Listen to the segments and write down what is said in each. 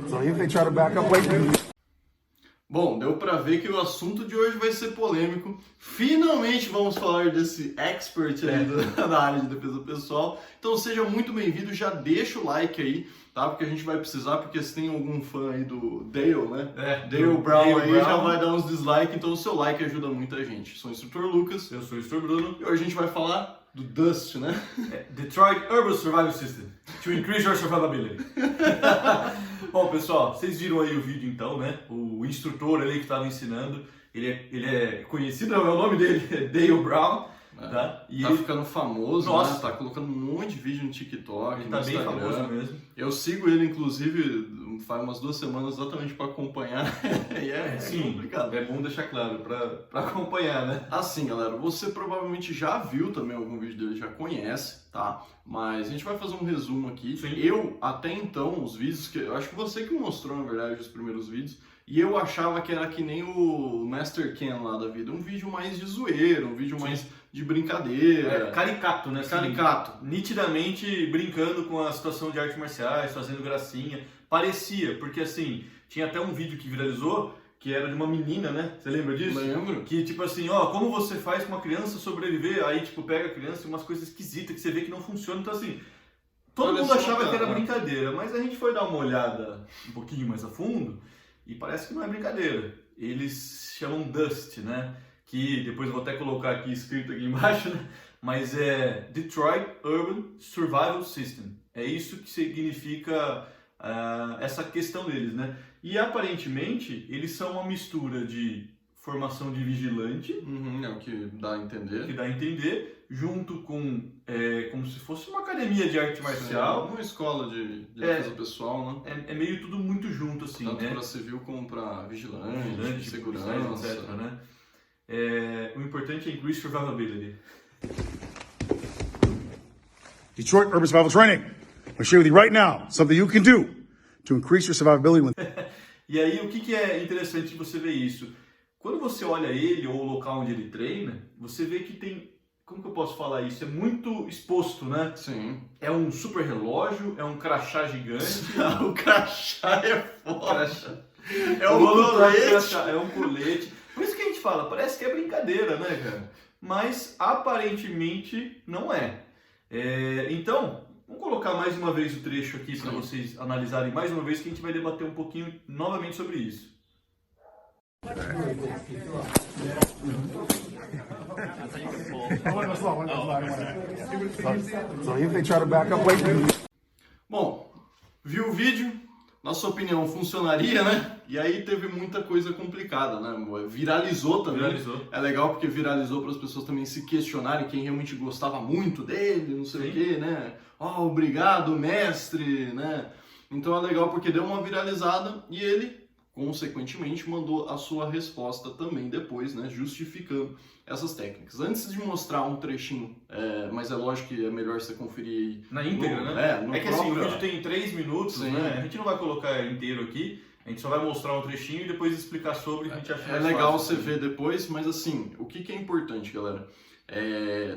So if they try to back up, wait. Bom, deu pra ver que o assunto de hoje vai ser polêmico. Finalmente vamos falar desse expert aí da área de defesa pessoal. Então seja muito bem-vindo, já deixa o like aí, tá? Porque a gente vai precisar, porque se tem algum fã aí do Dale, né? Dale Brown aí já vai dar uns dislikes, então o seu like ajuda muita gente. Sou o instrutor Lucas. Eu sou o instrutor Bruno. E hoje a gente vai falar do Dust, né? Detroit Urban Survival System, to increase your survivability. Bom, pessoal, vocês viram aí o vídeo então, né? O instrutor ali que estava ensinando, ele é conhecido, é o nome dele, é Dale Brown. Tá? E tá ficando famoso, nossa, né? Tá colocando um monte de vídeo no TikTok, ele no tá bem Instagram. famoso mesmo. Eu sigo ele, inclusive, faz umas 2 semanas exatamente para acompanhar. E é complicado. É bom deixar claro para acompanhar, né? Assim, galera, você provavelmente já viu também algum vídeo dele, já conhece, tá? Mas a gente vai fazer um resumo aqui. Sim. Eu, até então, os vídeos que... Eu acho que você que mostrou, na verdade, os primeiros vídeos. E eu achava que era que nem o Master Ken lá da vida. Um vídeo mais de zoeira, um vídeo mais de brincadeira. Caricato, né? Caricato. Nitidamente brincando com a situação de artes marciais, fazendo gracinha. Parecia, porque assim, tinha até um vídeo que viralizou, que era de uma menina, né? Você lembra disso? Lembro. Que tipo assim, ó, como você faz com uma criança sobreviver? Aí tipo, pega a criança e umas coisas esquisitas que você vê que não funcionam. Então assim, todo mundo achava que era brincadeira, mas a gente foi dar uma olhada um pouquinho mais a fundo e parece que não é brincadeira. Eles chamam Dust, né? Que depois eu vou até colocar aqui escrito aqui embaixo, né? Mas é Detroit Urban Survival System. É isso que significa essa questão deles, né? E aparentemente eles são uma mistura de formação de vigilante, é o que dá a entender, junto com como se fosse uma academia de arte marcial, uma escola de defesa pessoal, né? É meio tudo muito junto assim, tanto né? para civil como para vigilante, segurança, etc, né? O importante é increase survivability. Detroit Urban Survival Training. I'm going to share with you right now something you can do to increase your survivability. E aí, o que é interessante de você ver isso? Quando você olha ele ou o local onde ele treina, você vê que tem, como que eu posso falar isso? É muito exposto, né? Sim. É um super relógio, é um crachá gigante. O crachá é foda. É um colete. É um colete. Por isso que a gente fala, parece que é brincadeira, né, cara? Mas aparentemente não é. Então, vamos colocar mais uma vez o trecho aqui para vocês analisarem mais uma vez, que a gente vai debater um pouquinho novamente sobre isso. So if they try to back up, wait. Bom, viu o vídeo? Nossa opinião funcionaria, né? E aí teve muita coisa complicada, né? Viralizou também. Viralizou. É legal porque viralizou para as pessoas também se questionarem quem realmente gostava muito dele, não sei o quê, né? Oh, obrigado, mestre, né? Então é legal porque deu uma viralizada e ele, consequentemente, mandou a sua resposta também depois, né? Justificando essas técnicas. Antes de mostrar um trechinho, mas é lógico que é melhor você conferir na íntegra, né? No que assim, o vídeo tem 3 minutos, né? A gente não vai colocar inteiro aqui, a gente só vai mostrar um trechinho e depois explicar sobre o que a gente acha mais legal fácil, você ver depois, mas assim, o que é importante, galera?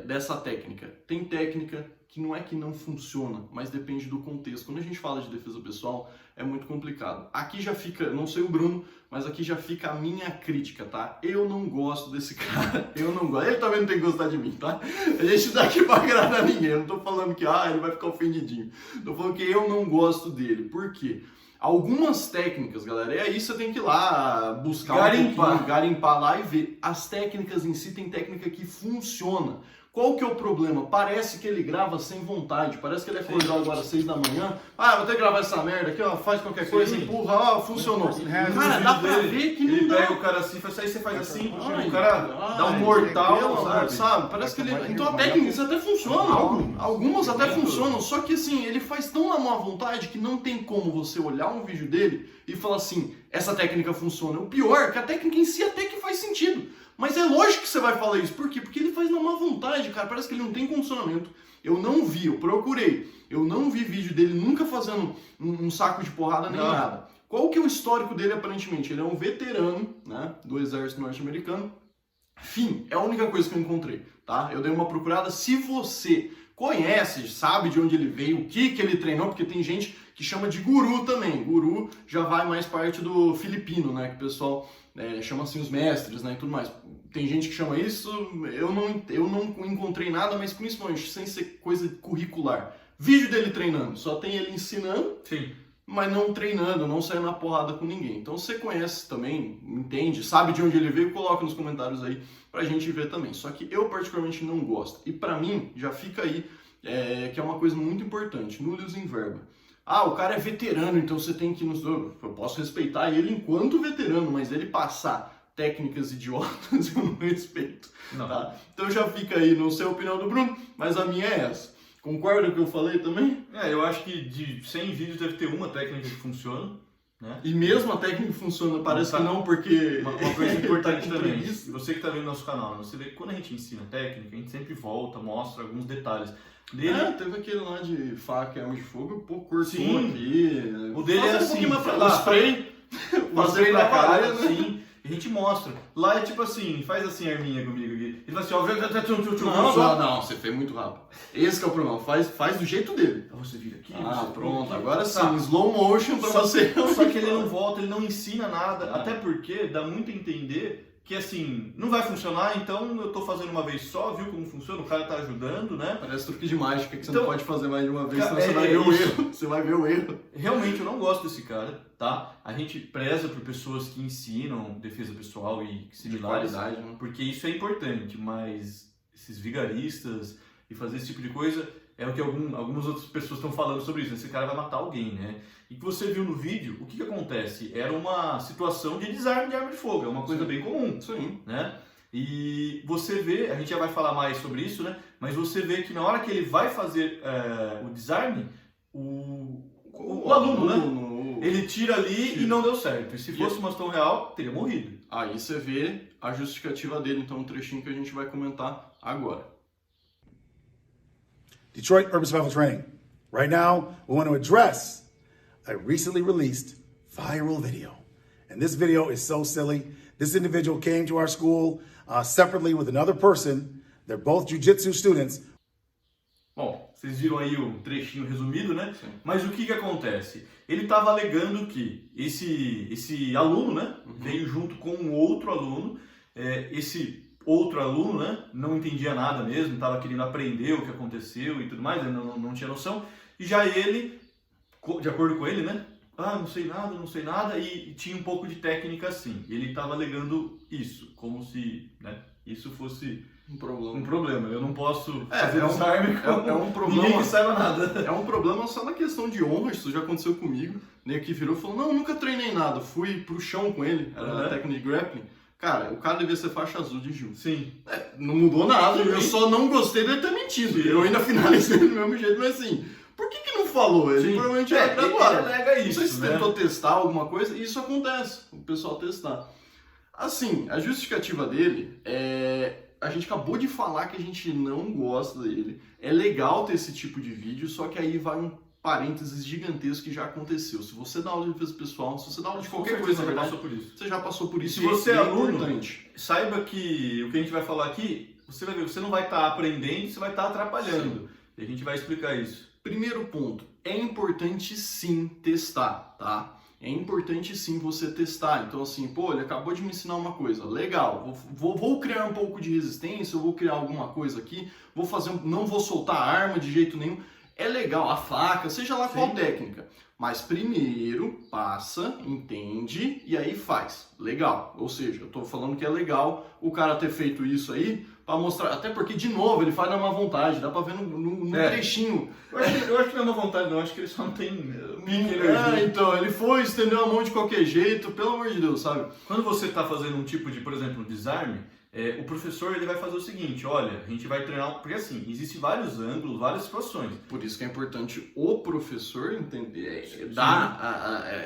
Dessa técnica. Tem técnica que não é que não funciona, mas depende do contexto. Quando a gente fala de defesa pessoal, é muito complicado. Aqui já fica, não sei o Bruno, mas aqui já fica a minha crítica, tá? Eu não gosto desse cara, eu não gosto. Ele também não tem que gostar de mim, tá? A gente tá aqui pra agradar ninguém, eu não tô falando que ele vai ficar ofendidinho. Tô falando que eu não gosto dele. Por quê? Algumas técnicas, galera, e aí você tem que ir lá buscar garimpar lá e ver. As técnicas em si, tem técnica que funciona. Qual que é o problema? Parece que ele grava sem vontade, parece que ele acordou agora às 6 da manhã, vou ter que gravar essa merda aqui, faz qualquer coisa, empurra, funcionou. Cara, dá pra ver que ele não pega dá. o cara assim, aí você faz assim, o cara dá um mortal, sabe? Parece que ele... Então a técnica até funciona, algumas até funcionam, só que assim, ele faz tão na má vontade que não tem como você olhar um vídeo dele e falar assim, essa técnica funciona. O pior é que a técnica em si até que faz sentido. Mas é lógico que você vai falar isso. Por quê? Porque ele faz na má vontade, cara. Parece que ele não tem condicionamento. Eu não vi, eu procurei. Eu não vi vídeo dele nunca fazendo um saco de porrada nem nada. Qual que é o histórico dele, aparentemente? Ele é um veterano, né, do exército norte-americano. Fim, é a única coisa que eu encontrei. tá? Eu dei uma procurada. Se você conhece, sabe de onde ele veio, o que ele treinou, porque tem gente que chama de guru também. Guru já vai mais parte do filipino, né? Que o pessoal chama assim os mestres, né? E tudo mais. Tem gente que chama isso, eu não encontrei nada, mas principalmente sem ser coisa curricular. Vídeo dele treinando, só tem ele ensinando. Sim. Mas não treinando, não saindo na porrada com ninguém. Então você conhece também, entende, sabe de onde ele veio, coloca nos comentários aí pra gente ver também. Só que eu particularmente não gosto. E pra mim, já fica aí, que é uma coisa muito importante, nullus in verba. Ah, o cara é veterano, então você tem que... Eu posso respeitar ele enquanto veterano, mas ele passar técnicas idiotas eu não respeito. Não. Tá? Então já fica aí, não sei a opinião do Bruno, mas a minha é essa. Concorda com o que eu falei também? Eu acho que de 100 vídeos deve ter uma técnica que funciona, né? E mesmo a técnica funciona, parece que não, porque... Uma coisa importante também, preguiça. você que está vendo nosso canal, você vê que quando a gente ensina técnica, a gente sempre volta, mostra alguns detalhes. Dele... teve aquele lá de faca e arma de fogo, pô, cortou Sim. aqui. O dele é assim, o spray, o spray na na cara, cara, né? sim. A gente mostra. Lá é tipo assim, faz assim a arminha comigo aqui. Ele fala assim, Não, você fez muito rápido. Esse que é o problema, faz do jeito dele. Você vira aqui, Pronto, agora sim, Tá. slow motion pra você. Só que ele não volta, ele não ensina nada, até porque dá muito a entender que assim, não vai funcionar, então eu tô fazendo uma vez só, viu como funciona, o cara tá ajudando, né? Parece truque de mágica, que você Então, não pode fazer mais de uma vez, cara, senão você vai ver o isso. erro. Você vai ver o erro. Realmente eu não gosto desse cara, tá? A gente preza por pessoas que ensinam defesa pessoal e similares, né? porque isso é importante, mas esses vigaristas e fazer esse tipo de coisa é o que algumas outras pessoas estão falando sobre isso, né? Esse cara vai matar alguém, né? E que você viu no vídeo, o que acontece? Era uma situação de desarme de arma de fogo, é uma coisa bem comum, Sim. né? E você vê, a gente já vai falar mais sobre isso, né? Mas você vê que na hora que ele vai fazer o desarme, o aluno, né? Ele tira ali e não deu certo. E se fosse uma situação real, teria morrido. Aí você vê a justificativa dele, então um trechinho que a gente vai comentar agora. Detroit Urban Survival Training. Right now, we want to address a recently released viral video. And this video is so silly. This individual came to our school separately with another person. They're both jiu-jitsu students. Bom, vocês viram aí o trechinho resumido, né? Sim. Mas o que acontece? Ele estava alegando que esse aluno, né, veio junto com um outro aluno. Esse outro aluno, né, não entendia nada mesmo, estava querendo aprender o que aconteceu e tudo mais, né, não tinha noção. E já ele, de acordo com ele, né, não sei nada, e tinha um pouco de técnica assim. Ele estava alegando isso, como se, né, isso fosse um problema. Eu não posso fazer desarme com um problema. ninguém que saiba nada. É um problema só na questão de honra, isso já aconteceu comigo. Nego que virou e falou, não, nunca treinei nada, fui pro chão com ele, era a técnica de grappling. Cara, o cara devia ser faixa azul de jiu. Sim. Não mudou nada, eu só não gostei dele ter mentido. Eu ainda finalizei do mesmo jeito, mas assim, por que não falou? Ele provavelmente era graduado. Ele alega isso, não sei se né? tentou testar alguma coisa, e isso acontece, o pessoal testar. Assim, a justificativa dele a gente acabou de falar que a gente não gosta dele. É legal ter esse tipo de vídeo, só que aí vai um parênteses gigantesco que já aconteceu. Se você dá aula de defesa pessoal, se você dá aula de qualquer coisa, na verdade, você já passou por isso. Se você é aluno, importante. Saiba que o que a gente vai falar aqui, você vai ver, você não vai estar aprendendo, você vai estar atrapalhando. Sim. E a gente vai explicar isso. Primeiro ponto, é importante sim testar, tá? É importante sim você testar. Então assim, pô, ele acabou de me ensinar uma coisa, legal, vou criar um pouco de resistência, eu vou criar alguma coisa aqui, não vou soltar a arma de jeito nenhum. É legal, a faca, seja lá qual técnica. Mas primeiro, passa, entende e aí faz. Legal. Ou seja, eu tô falando que é legal o cara ter feito isso aí pra mostrar. Até porque, de novo, ele faz na má vontade. Dá pra ver no trechinho. Eu acho que não é uma vontade, não. Acho que ele só não tem energia. Então, ele foi, estendeu a mão de qualquer jeito. Pelo amor de Deus, sabe? Quando você tá fazendo um tipo de, por exemplo, desarme, o professor ele vai fazer o seguinte, olha, a gente vai treinar, porque assim, existem vários ângulos, várias situações. Por isso que é importante o professor entender, dar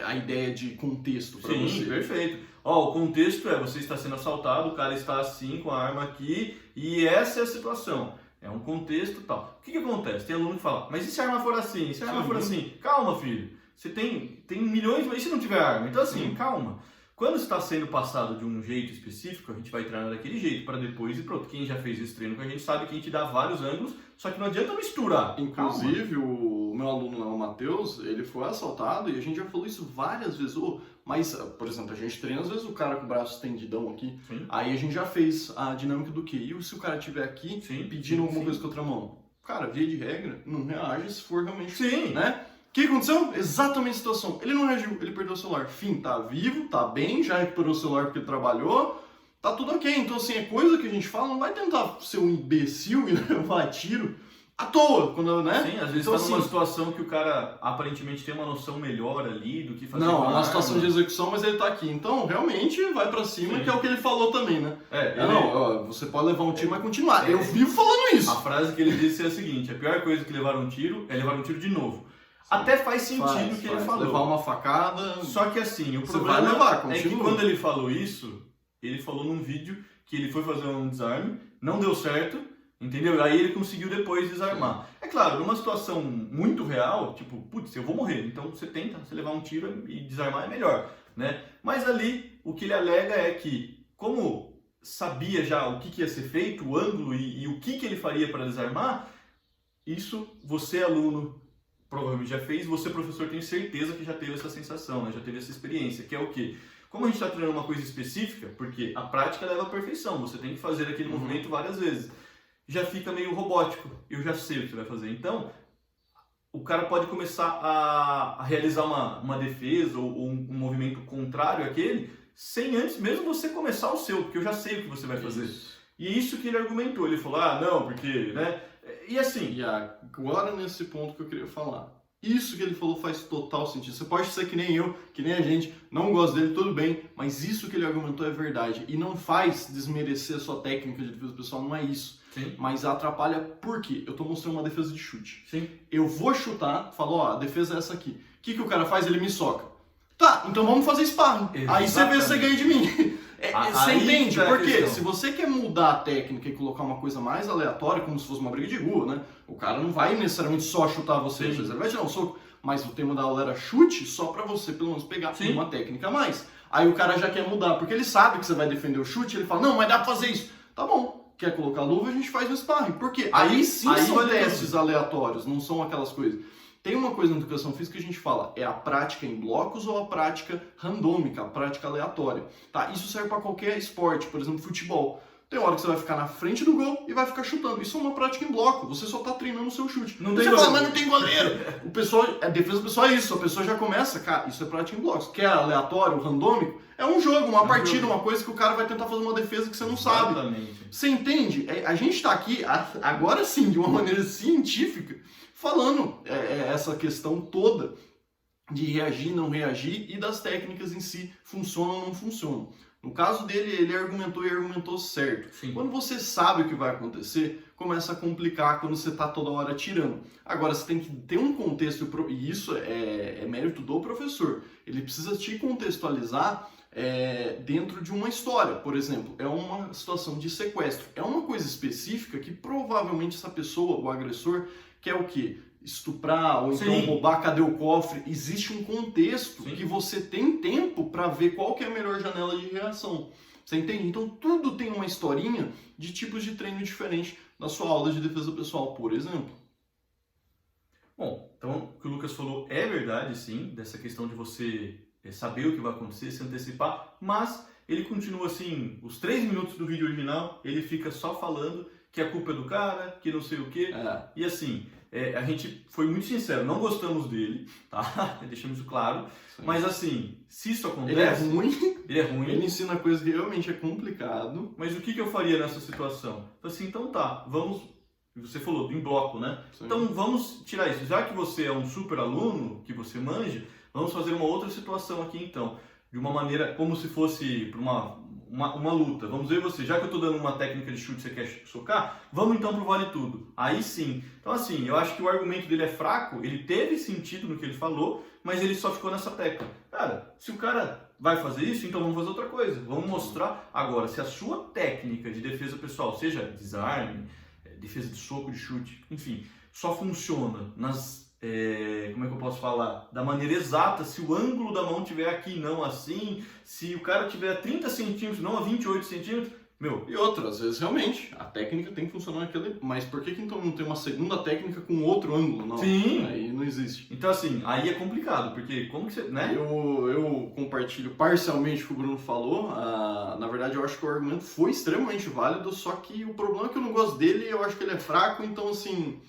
a ideia de contexto para você. Sim, perfeito. O contexto você está sendo assaltado, o cara está assim, com a arma aqui, e essa é a situação. É um contexto e tal. O que acontece? Tem aluno que fala, mas e se a arma for assim? E se a arma for assim? Calma, filho. Você tem milhões, mas e se não tiver arma? Então assim, calma. Quando está sendo passado de um jeito específico, a gente vai treinar daquele jeito, para depois e pronto. Quem já fez esse treino com a gente sabe que a gente dá vários ângulos, só que não adianta misturar. Inclusive, o meu aluno lá, o Matheus, ele foi assaltado e a gente já falou isso várias vezes. Mas, por exemplo, a gente treina às vezes o cara com o braço estendidão aqui. Sim. Aí a gente já fez a dinâmica do QI. E se o cara estiver aqui pedindo alguma coisa com a outra mão? Cara, via de regra, não reage se for realmente... Sim. Né? O que aconteceu? Exatamente a situação. Ele não reagiu, ele perdeu o celular. Fim, tá vivo, tá bem, já recuperou o celular porque trabalhou, tá tudo ok. Então, assim, é coisa que a gente fala, não vai tentar ser um imbecil e levar tiro à toa, quando, né? Sim, às vezes então, tá numa assim, situação que o cara aparentemente tem uma noção melhor ali do que fazer. não, é com a uma arma. situação de execução, mas ele tá aqui. Então, realmente, vai pra cima, Sim. que é o que ele falou também, né? Ele- Você pode levar um tiro, mas continuar. Eu vivo falando isso. A frase que ele disse é a seguinte: a pior coisa que levar um tiro é levar um tiro de novo. Até faz sentido o que ele falou. Levar uma facada... Só que assim, o Você problema vai levar, é que continua. quando ele falou isso, ele falou num vídeo que ele foi fazer um desarme, não deu certo, entendeu? Aí ele conseguiu depois desarmar. É claro, numa situação muito real, tipo, putz, eu vou morrer, então você tenta, você levar um tiro e desarmar é melhor, né? Mas ali, o que ele alega é que, como sabia já o que ia ser feito, o ângulo e o que ele faria para desarmar, isso você, aluno, provavelmente já fez, você, professor, tem certeza que já teve essa sensação, né? Já teve essa experiência, que é o quê? Como a gente está treinando uma coisa específica, porque a prática leva à perfeição, você tem que fazer aquele movimento várias vezes, já fica meio robótico, eu já sei o que você vai fazer. Então, o cara pode começar a realizar uma defesa ou um movimento contrário àquele, sem antes mesmo você começar o seu, porque eu já sei o que você vai fazer. Isso. E é isso que ele argumentou, ele falou, não, porque, né? E assim... E agora nesse ponto que eu queria falar. Isso que ele falou faz total sentido. Você pode ser que nem eu, que nem a gente, não gosta dele, tudo bem, mas isso que ele argumentou é verdade. E não faz desmerecer a sua técnica de defesa pessoal, não é isso. Sim. Mas atrapalha por quê? Eu tô mostrando uma defesa de chute. Sim. Eu vou chutar, falo, a defesa é essa aqui. O que o cara faz? Ele me soca. Tá, então vamos fazer sparring. Aí você vê se você ganha de mim. Você entende? tá a Porque questão. se você quer mudar a técnica e colocar uma coisa mais aleatória, como se fosse uma briga de rua, né? O cara não vai necessariamente só chutar você, às vezes ele vai tirar um soco, mas o tema da aula era chute só pra você pelo menos pegar uma técnica a mais. Aí o cara já quer mudar, porque ele sabe que você vai defender o chute, ele fala, não, mas dá pra fazer isso. Tá bom, quer colocar luva, a gente faz no sparring. Por quê? Aí sim são vale testes aleatórios, não são aquelas coisas. Tem uma coisa na educação física que a gente fala, é a prática em blocos ou a prática randômica, a prática aleatória. Tá? Isso serve para qualquer esporte, por exemplo, futebol. Tem hora que você vai ficar na frente do gol e vai ficar chutando. Isso é uma prática em bloco, você só está treinando o seu chute. Não Você tem fala, goleiro. mas não tem goleiro. O pessoal, a defesa pessoal é isso, a pessoa já começa, cara, isso é prática em blocos. Quer aleatório, randômico? É um jogo, uma partida, uma coisa que o cara vai tentar fazer uma defesa que você não sabe. Exatamente. Você entende? A gente está aqui, agora sim, de uma maneira científica, falando essa questão toda de reagir, não reagir e das técnicas em si, funcionam ou não funcionam. No caso dele, ele argumentou e argumentou certo. Sim. Quando você sabe o que vai acontecer, começa a complicar quando você está toda hora tirando. Agora, você tem que ter um contexto, e isso é mérito do professor. Ele precisa te contextualizar dentro de uma história. Por exemplo, é uma situação de sequestro. É uma coisa específica que provavelmente essa pessoa, o agressor, quer o quê? Estuprar ou então roubar, cadê o cofre? Existe um contexto que você tem tempo para ver qual que é a melhor janela de reação. Você entende? Então tudo tem uma historinha de tipos de treino diferentes na sua aula de defesa pessoal, por exemplo. Bom, então o que o Lucas falou é verdade, sim, dessa questão de você saber o que vai acontecer, se antecipar, mas ele continua assim, os 3 minutos do vídeo original, ele fica só falando que a culpa é do cara, que não sei o quê, e assim... a gente foi muito sincero, não gostamos dele, tá? Deixamos isso claro. Sim. Mas assim, se isso acontece... Ele é ruim. Ele é ruim. Ele ensina coisa que realmente é complicado. Mas o que eu faria nessa situação? Assim, então tá, vamos... Você falou em bloco, né? Sim. Então vamos tirar isso. Já que você é um super aluno, que você manja, vamos fazer uma outra situação aqui então. De uma maneira como se fosse para uma luta. Vamos ver você, já que eu estou dando uma técnica de chute, você quer socar? Vamos então pro vale tudo. Aí sim. Então assim, eu acho que o argumento dele é fraco, ele teve sentido no que ele falou, mas ele só ficou nessa tecla. Cara, se o cara vai fazer isso, então vamos fazer outra coisa. Vamos mostrar. Agora, se a sua técnica de defesa pessoal, seja desarme, defesa de soco, de chute, enfim, só funciona nas como é que eu posso falar? Da maneira exata, se o ângulo da mão tiver aqui, não assim, se o cara tiver 30 centímetros, não a 28 centímetros, meu... E outra, às vezes realmente a técnica tem que funcionar naquele... Mas por que então não tem uma segunda técnica com outro ângulo? Não, Sim. Aí não existe. Então assim, aí é complicado, porque como que você... né? Eu compartilho parcialmente o que o Bruno falou. Na verdade, eu acho que o argumento foi extremamente válido, só que o problema é que eu não gosto dele, eu acho que ele é fraco, então assim...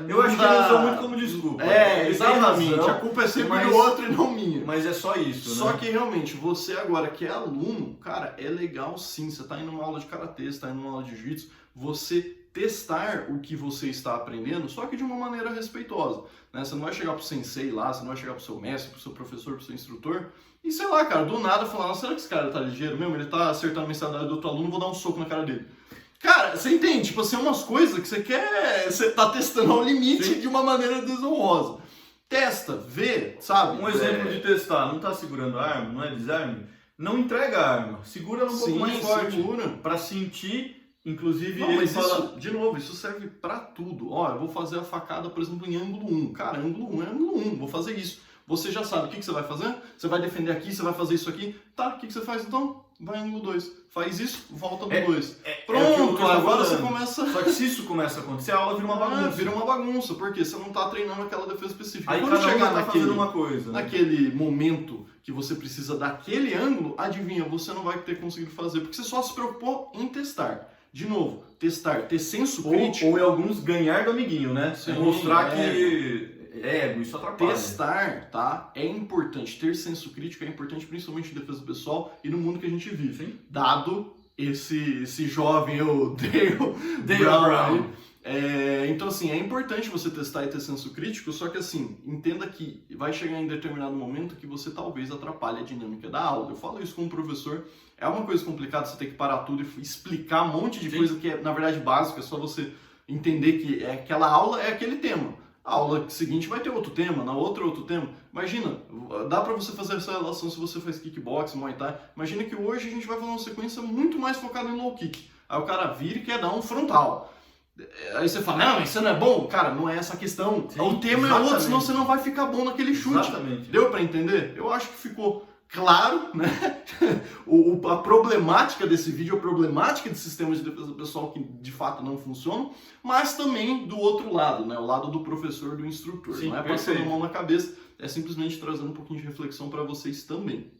eu acho que ele usou muito como desculpa. Ele tem exatamente. razão, A culpa é sempre mas- do outro e não minha. Mas é só isso, Só né? que realmente, você agora que é aluno, cara, é legal sim. Você tá indo numa aula de karatê, você tá indo numa aula de jiu-jitsu, você testar o que você está aprendendo, só que de uma maneira respeitosa, né? Você não vai chegar pro sensei lá, você não vai chegar pro seu mestre, pro seu professor, pro seu instrutor, e sei lá, cara, do nada falar, nossa, será que esse cara tá ligeiro mesmo? Ele tá acertando a mensalidade do outro aluno, vou dar um soco na cara dele. Cara, você entende? Tipo assim, umas coisas que você quer, você tá testando ao limite Sim. de uma maneira desonrosa. Testa, vê, sabe? Um exemplo de testar, não tá segurando a arma, não é desarme? Não entrega a arma, segura ela um pouco mais forte. Segura. Pra sentir, inclusive, Não, ele mas fala... isso, de novo, isso serve pra tudo. Ó, eu vou fazer a facada, por exemplo, em ângulo 1. Cara, ângulo 1 é ângulo 1, vou fazer isso. Você já sabe o que você vai fazer? Você vai defender aqui, você vai fazer isso aqui. Tá, o que você faz então? Vai em ângulo 2. Faz isso, volta no 2. Pronto, agora você começa... Só que se isso começa a acontecer, a aula vira uma bagunça. Vira uma bagunça, porque você não tá treinando aquela defesa específica. Aí Quando cada um chegar tá fazendo uma coisa. Né? naquele momento que você precisa daquele ângulo, adivinha, você não vai ter conseguido fazer, porque você só se preocupou em testar. De novo, testar, ter senso crítico. Ou em alguns ganhar do amiguinho, né? Sim, mostrar que ego, isso atrapalha. Testar, tá? É importante. Ter senso crítico é importante, principalmente em defesa pessoal e no mundo que a gente vive. Sim. Dado esse jovem, o Dale Brown. Então, assim, é importante você testar e ter senso crítico, só que, assim, entenda que vai chegar em determinado momento que você talvez atrapalhe a dinâmica da aula. Eu falo isso como professor, é uma coisa complicada você ter que parar tudo e explicar um monte de Sim. coisa que é, na verdade, básica, é só você entender que aquela aula é aquele tema. A aula seguinte vai ter outro tema, na outra outro tema. Imagina, dá pra você fazer essa relação se você faz kickbox, muay thai. Imagina que hoje a gente vai fazer uma sequência muito mais focada em low kick. Aí o cara vira e quer dar um frontal. Aí você fala, não, isso não é bom. Cara, não é essa a questão. Sim, o tema é outro, senão você não vai ficar bom naquele chute. Exatamente. Deu pra entender? Eu acho que ficou claro, né? A problemática desse vídeo, a problemática de sistemas de defesa pessoal que de fato não funcionam, mas também do outro lado, né? O lado do professor, do instrutor. Sim, não é passando a perfeito. mão na cabeça, é simplesmente trazendo um pouquinho de reflexão para vocês também.